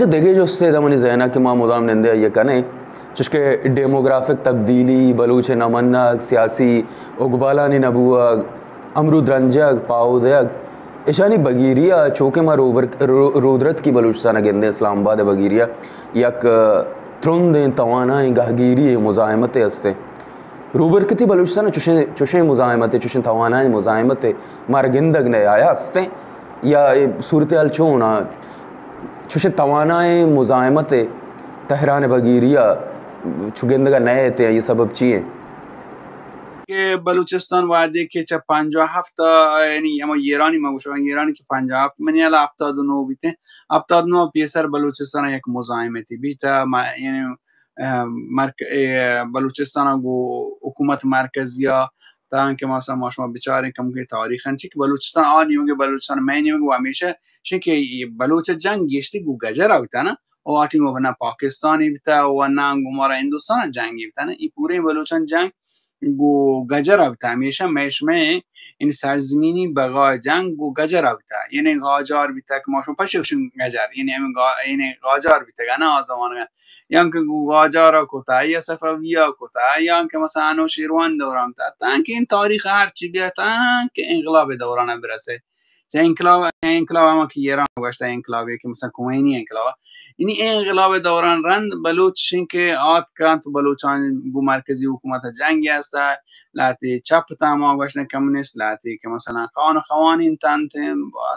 देखे जो उससे दमनी जहना के माँ मुदाम नंदे ये कने जिसके डेमोग्राफिक तब्दीली बलूच नमन्नक सियासी उगबालानी नबूअग अमरुद रंजक पाउदयग ईशानी बगीरिया चौके माँ रोदरत की बलूचिस्तान गेंदे इस्लामाबाद बगीरिया यक त्रुंद तवाना गहगीरी मुजाहमत हस्ते रूबर किती बलूचिस्तान चुशे मुजाहमत चुशे तवाना मुजाहमत मार गिंदग ने आया हस्ते या सूरत हाल चूना चुशे तवाना मुजाहमत तहरान बगीरिया चुगंदगा नए थे ये सबब चाहिए के बलूचिस्तान वादे के चा 57 यानी हम ईरानी मगुशो ईरानी के 57 मने अला अफ्तादनो बीते अफ्तादनो पेसर बलूचिस्तान एक मुजाहिमती बीता यानी बलूचिस्तान गो हुकूमत मरकजिया ताकि मसा माशमा बेचारे कम के तारीखन चिक बलूचिस्तान आ नियोगे बलूचिस्तान मैं नियोगे हमेशा शिके बलूच जंग गेश्ती गु गजर आवता ना और आटी वो बना पाकिस्तानी बीता वरना गुमारा हिंदुस्तान जंग बीता ना ये पूरे बलूचन जंग गो गजर आवता हमेशा मैच में इन सरजमीनी बगा जंग गो गजर आवता यानी गाजार भी तक माशो पशिक्शन गजर यानी हम यानी गाजार भी तक ना जमाना yang ke gajara kota ya safawiya kota yang ke مثلا انوشیروان دوران تا تانکه تاریخ هر چی گه تانکه انقلاب دوران برسه چه انقلاب هم که ایران گشته انقلابی که مثلا کومینی انقلاب یعنی انقلاب دوران رند بلوچشین که آت کانت بلوچان گو مرکزی حکومت جنگی است لاتی چپ تاما گشته کمونیست لاتی که مثلا قوانین تانت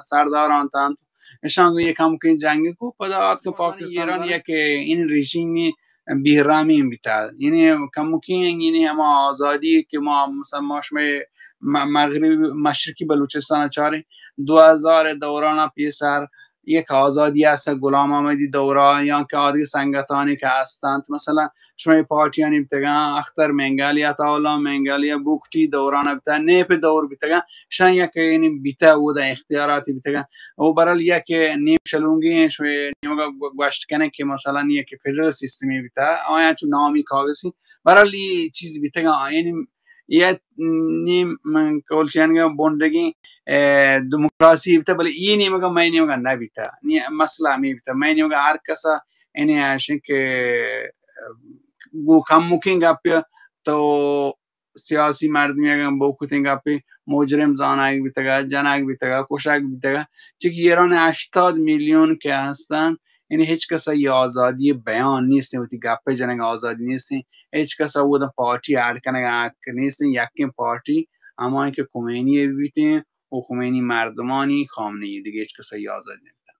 سرداران تانت اشان ये काम के जाएंगे को पदार्थ को पाकिस्तान या के इन रेजिम में बिहरामी बिता यानी कम की यानी हम आज़ादी के समाश में मगरबी मशरकी बलूचिस्तान चारे 2000 दौरान पेसर एक आज़ादी ऐसा गुलाम अहमदी दौरा या के आदि संगठन के अस्तांत مثلا شما पार्टियां बितगा अख्तर मेंगालिया तावला मेंगालिया बुक्टी दौरान बिता ने पे दौर बितगा शान या के यानी बिता वो दा इख्तियारात बितगा वो बरल या के नीम शलूंगी शवे निमगा गोश्त कने के مثلا ये के फेडरल सिस्टम बिता आया चु नामी कागसी बरल ये चीज बितगा यानी ये नीम कोलशियन बोंडगी demokrasi bita bale ini maga maini maga na bita ni masla mi bita maini maga har kasa ini ashin ke go kam mukinga pe to siyasi mardmi aga bokutinga pe mujrim zanag bitaga janag bitaga koshak bitaga چون ایران 80 میلیون که هستن یعنی هیچ کس یه آزادی بیان نیست و گپ جنگ آزادی نیست هیچ کس و پارتی اد کنه نیست یکی پارتی اما اینکه خمینی بیتیم و خمینی مردمانی خامنه‌ای دیگه هیچ کسی آزاد نیست